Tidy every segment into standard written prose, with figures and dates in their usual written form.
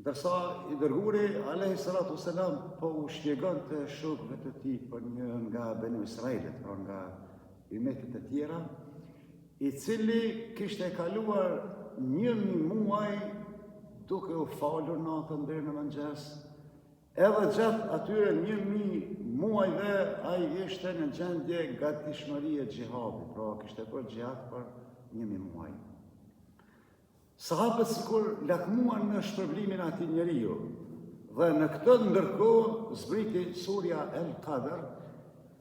Ndërsa i dërguri, alayhi salatu selam, po u shpjegon të shokëve të tij për një nga Benu Israilit, pra nga umetet e tjera, i cili kishte kaluar 1000 muaj duke u falur natën deri në mëngjes. Edhe gjatë atyre 1000 muajve ai ishte në gjendje gatishmërie xhihadit, pra kishte bërë xhihad për 1000 muaj. Sahabët sikur lakmuan në shpërblimin e atij njeriu. Dhe në këtë ndërkohë zbriti surja El-Qadr,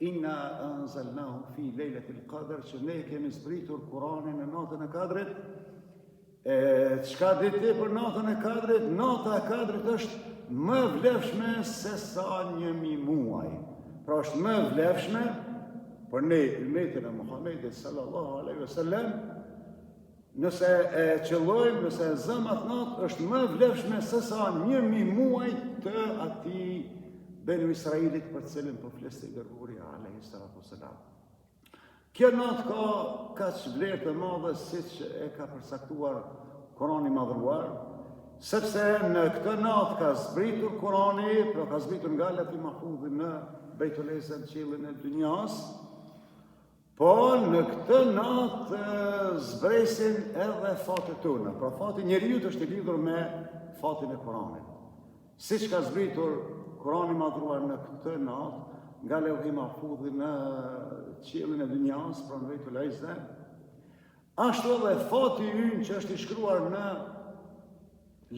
inna anzalnahu fi lejletil qadr, që ne kemi zbritur Kur'anin në natën e Kadrit. Çka ditë për natën e Kadrit? Nata e Kadrit është më vlefshme se sa 1000 muaj. Pra është më vlefshme për ne umetin e Muhamedit sallallahu alaihi wasallam. Nëse e qëllojmë, nëse e zëmë atë natë, është më vlefshme se sa 1000 muaj të atij Benu Israilit për cilin po fleste i dërguri alayhi salatu selam. Kjo natë ka kaq vlerë të madhe siç e ka përcaktuar Kurani i Madhëruar, sepse në këtë natë ka zbritur Kurani, pra ka zbritur nga Lawhi Mahfudhi në Beitul Izza, qiellin e dynjas. Po në këtë natë zbresin edhe fatet tona. Pra fati njeriut është i lidhur me fatin e Kuranit. Siç ka zbritur Kurani i Madhëruar në këtë natë, nga Lawhi Mahfudhi në qiellin e dynjas, pra në Beitul Izza, ashtu edhe fati ynë që është i shkruar në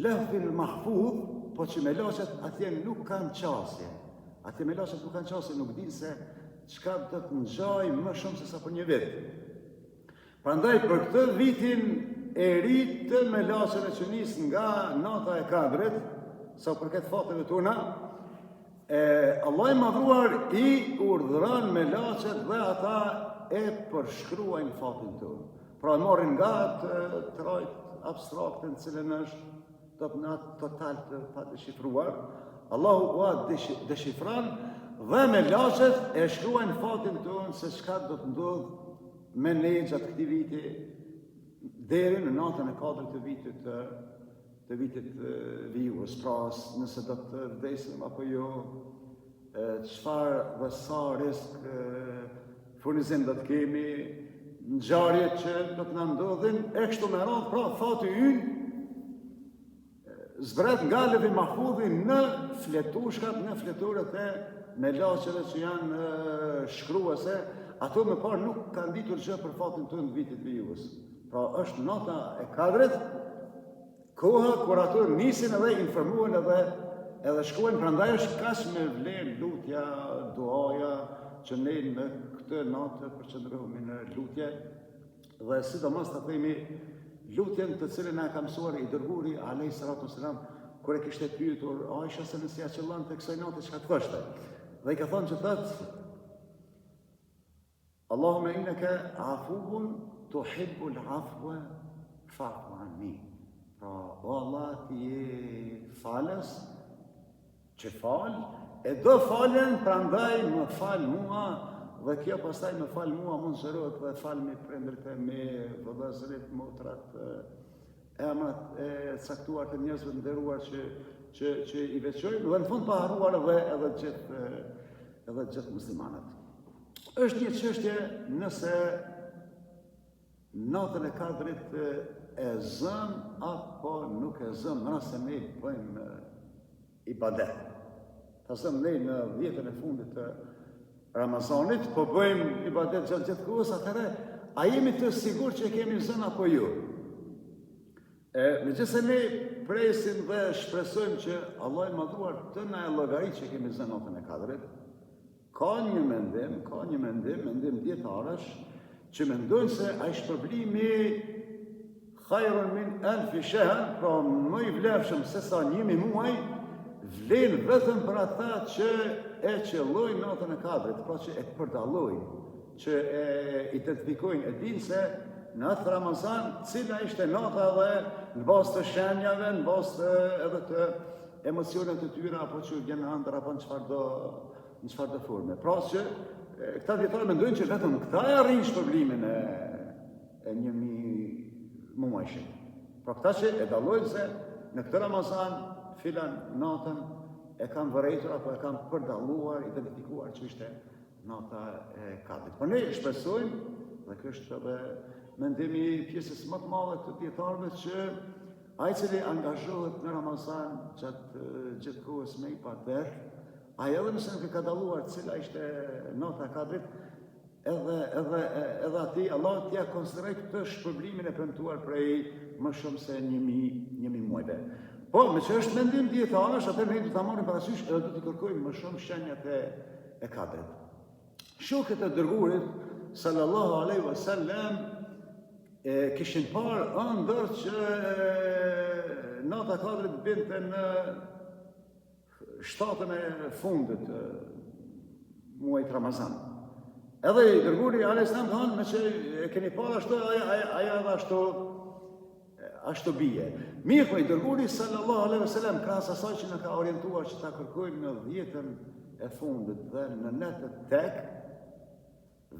Lawhin Mahfudh, po që meloqet atje nuk kanë qasje. Atje meloqet nuk kanë qasje, nuk dinë se çka do të ngjaj më shumë se sa për një vit. Prandaj për këtë vitin e ri të meloqeve që nis nga nata e Kadrit, sa përket fateve tona, Allah i Madhruar i urdhëron meloqet dhe ata e përshkruajnë fatin tonë. Pra marrin nga atë trajt abstrakte në cilën është do të natë total të padeshifruar, Allahu ua deshifron dhe meloqet e shkruajnë fatin tonë se çka do të ndodh me ne gjatë këtij viti deri në natën e 4 të vitit vijurës. Pra nëse do të vdesim apo jo, çfarë dhe sa risk furnizim do të kemi, ngjarjet që do të na ndodhin, e kështu me radhë. Pra fati ynë zbret nga Lawhi Mahfudhi në fletushkat, në fleturët e meloqeve që janë shkruese. Ato më parë nuk kanë ditur gjë për fatin tonë të vitit vijurës. Pra është nata e Kadrit, koha kur ato nisin edhe informuan edhe shkruajnë. Prandaj është kaq me vlerë lutja, duaja, që ne në këtë natë përqendrohemi në lutje, dhe sidomos ta themi lutjen të cilën na ka mësuar i dërguri alayhi salatu selam kur e kishte pyetur Aisha se nëse ja qëllante kësaj natë çka të koshte. Dhe i ka thënë që thotë Allahumma innaka afuwun tuhibbul afwa fa'fu anni. Pra, o Allah, ti je falës, që fal, e do falen, prandaj më fal mua, dhe kjo pastaj më fal mua, mund shërohet dhe fal me prindërit e me vëllezërit, motrat, emrat e caktuar të njerëzve të nderuar që i veçojnë, dhe në fund pa harruar edhe gjithë muslimanët. Është një çështje nëse natën e Kadrit e zëm apo nuk e zëm, nëse ne bëjmë ibadet. Ta zëm ne në 10-ën e fundit të Ramazanit, po bëjmë ibadet gjatë gjithë kohës, atëherë a jemi të sigurt që kemi zënë apo jo? Megjithëse ne presim dhe shpresojmë që Allah i Madhruar të na e llogarit që kemi zënë natën e Kadrit, ka një mendim dietarësh që mendojnë se ai shpërblimi khairun min alfi shahr, pra më i vlefshëm se sa 1000 muaj, vlen vetëm për ata që e qëllojnë natën e Kadrit, pra që e përdallojnë, që e identifikojnë, e dinë se në atë Ramazan cila ishte nata dhe në bazë të shenjave, në bazë edhe të emocionet të tyre, apo që vjen ëndër apo në çfarëdo forme. Pra që këta dietarë mendojnë që vetëm këta e arrin shpërblimin e 1000 muajshit. Pra këta që e dallojnë se në këtë Ramazan filan natën e kam vërejtur apo e kam përdalluar, identifikuar që ishte nata e Kadrit. Por ne shpresojmë, dhe kjo është edhe mendimi pjesës më të madhe të dietarëve, që ai i cili angazhohet në Ramazan gjatë kohës me ibadet, ai edhe nëse nuk e ka dalluar cila ishte nata e Kadrit, edhe ati Allah t'ja konsideroj këtë shpërblimin e premtuar prej më shumë se 1000 muajve. Po, me që është mendim dietarësh, atëherë ne do ta marrim parasysh edhe do të kërkojmë më shumë shenjat e Kadrit. Shokët e dërguarit sallallahu alaihi wasallam kishin parë ëndër që nata e Kadrit binte në shtatën e fundit të muajit Ramazan. Edhe i dërguari alayhis salam thonë, me që e keni parë ashtu, ajo edhe ashtu bie. Mirë, po i dërguari sallallahu alaihi wasallam krahas asaj që na ka orientuar që ta kërkojmë në 10-ën e fundit dhe në netët tek,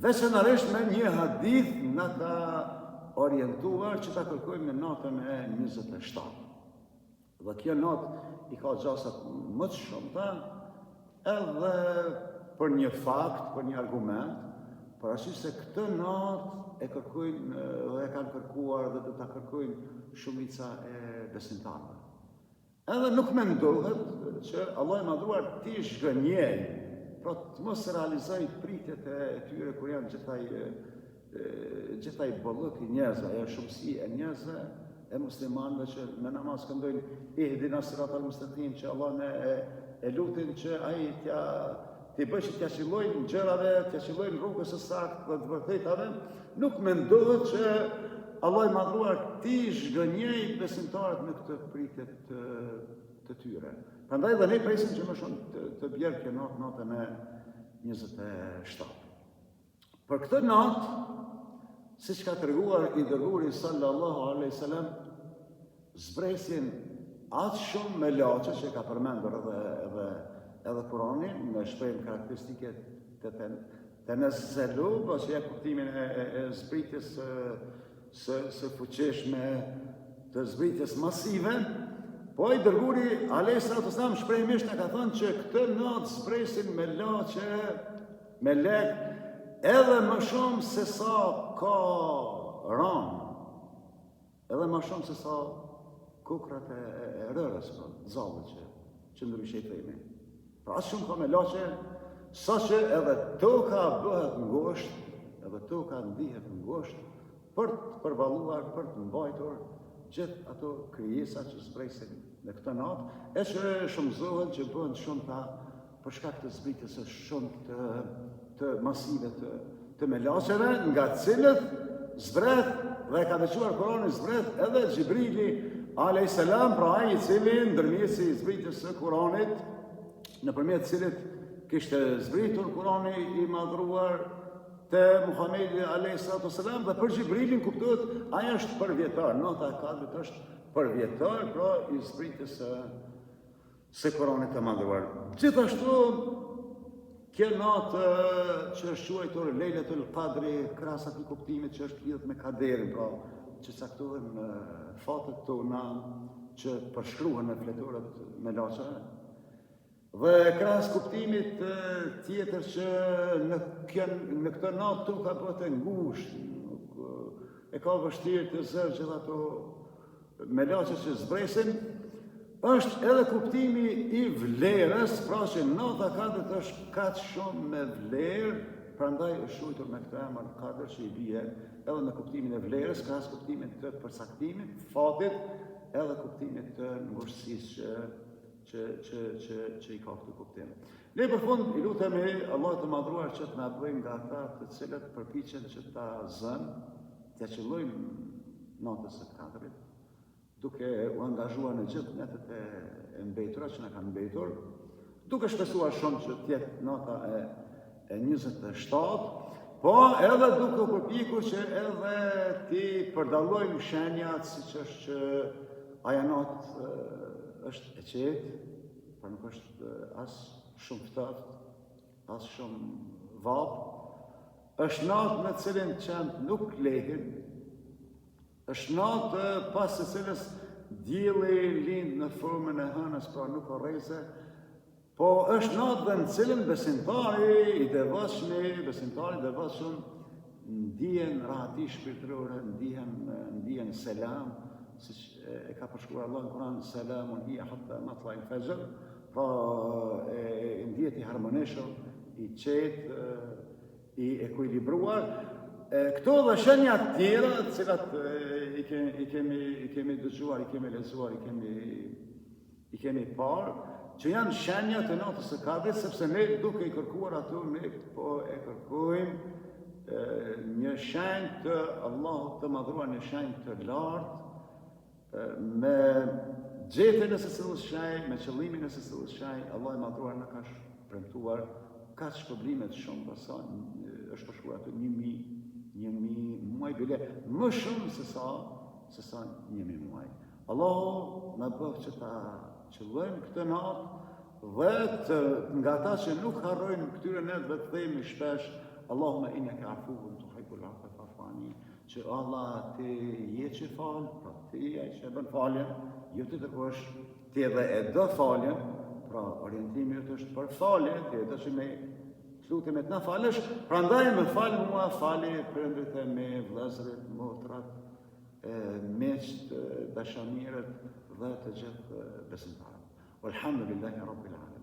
veçanërisht me një hadith na ka orientuar që ta kërkojmë në natën e 27. Dhe kjo natë i ka gjasat më të shumta, edhe për një fakt, për një argument, për arsye se këtë natë e kërkojnë dhe e kanë kërkuar dhe do ta kërkojnë shumica e besimtarëve. Edhe nuk mendohet që Allah i madhruar t'i zhgënjej, pra të mos realizoj pritjet e tyre kur janë gjithaj bollëk i njerëzve, ajo shumësi e njerëzve e muslimanëve që me namaz këndojnë ihdina siratal mustaqim, që Allah e lutin që ai t'i bëjë që t'ja qillojnë gjërave, t'ja qillojnë rrugës së saktë dhe të vërtetave, nuk mendohet që Allah i madhruar t'i zhgënjej besimtarët me këtë pritje të tyre. Prandaj dhe ne presim që më shumë të bjerë kjo natën e 27. Për këtë natë, siç ka treguar i dërguari sallallahu alaihi wasallam, zbresin atë shumë me laçe që ka përmendur edhe Kurani në shprehjen karakteristike të nëzelu, po që ja kuptimin e zbritjes së fuqishme, të zbritjes masive, po i dërguari alayhis salam shprehimisht ka thënë që këtë natë zbresin me laçe, me lek, edhe më shumë se sa ka ranë, edhe më shumë se sa kukrat e rërës, zallët që ndryshe i themi. Pra asë shumë ka me laçe, sa që edhe toka bëhet ngosht, edhe toka ndihet ngosht, për të përballuar, për të mbajtur gjithë ato krijesa që zbresin në këtë natë, e që shumëzohen që bëhen shumëta për shkak të zbritjes së shumë të masive të melaçeve, nga cilët zbret, dhe ka veçuar Kurani, zbret edhe Xhibrili alayhis salam, pra ai i cili ndërmjetësi i zbritjes së Kuranit, nëpërmjet cilit kishte zbritur Kurani i madhruar te Muhamedi alayhis salam, dhe për Xhibrilin kuptohet ai është përvjetar, nata e Kadrit është përvjetar, pra i zbritjes së Kuranit të madhruar. Gjithashtu kjo natë që është quajtur Lejletul Qadri, krahas atij kuptimit që është lidhur me kaderin, pra që caktohen fatet tona që përshkruhen në fletoret me laçe, dhe krahas kuptimit tjetër që në këtë natë toka bëhet e ngushtë, e ka vështirë të zërë gjithë ato me laçe që zbresin, është edhe kuptimi i vlerës, pra që nata Kadrit është kaq shumë me vlerë, prandaj është quajtur me këtë emër Kadër, që i bie edhe në kuptimin e vlerës, krahas kuptimit të përcaktimit, fatit, edhe kuptimit të ngushtësisë që i ka këtë kuptim. Ne për fund i lutemi Allah të madhruar që të na bëjë nga ata të cilët përpiqen që ta zënë, t'ia qellojnë natës së Kadrit, duke u angazhuar në gjithë netët e mbetura që na kanë mbetur, duke shpesuar shumë që t'jetë nata e 27, po edhe duke u përpikur që edhe ti përdallojmë shenjat, siç është që ajo natë është e qetë, por nuk është as shumë ftoftë, as shumë vapë, është natë në cilën qenë nuk lehin, është natë pas së cilës dielli lind në formën e hënës, pra nuk ka rreze, po është natë dhe në cilën besimtari i devotshëm ndihen rahati shpirtërore, ndihen selam, siç e ka përshkruar Allah në Kur'an, selamun hiya hatta matla'il fajr, pra ndihet i harmonishëm, i qetë, i ekuilibruar. Këto dhe shenja të tjera, të cilat i kemi dëgjuar, i kemi lexuar, i kemi parë, që janë shenja të natës së Kadrit, sepse ne duke i kërkuar ato, ne po e kërkojmë një shenjë të Allahut të madhruar, një shenjë të lartë, me gjetën e së cilës shenjë, me qëllimin e së cilës shenjë, Allah i madhruar në ka premtuar ka shpërblimet shumë, pasa është përshkruar ato 1000 muaj, bile më shumë se sa 1000 muaj. Allahu na bëf që ta qëllojmë këtë natë dhe nga ta që nuk harrojnë këtyre netëve të themi shpesh, Allahumma innaka afuwwun tuhibbul afwa fa'fu anni, që Allah ti je që fal, pra ti ai që bën faljen, jo ti të kosh, ti edhe e do faljen, pra orientimi jot është për falje, ti e do që ne lutem të na falësh, prandaj më fal mua, fali prindërit e me, vëllezërit, motrat, miqt, dashamirët dhe të gjithë besimtarët. Walhamdulillahi rabbil alamin.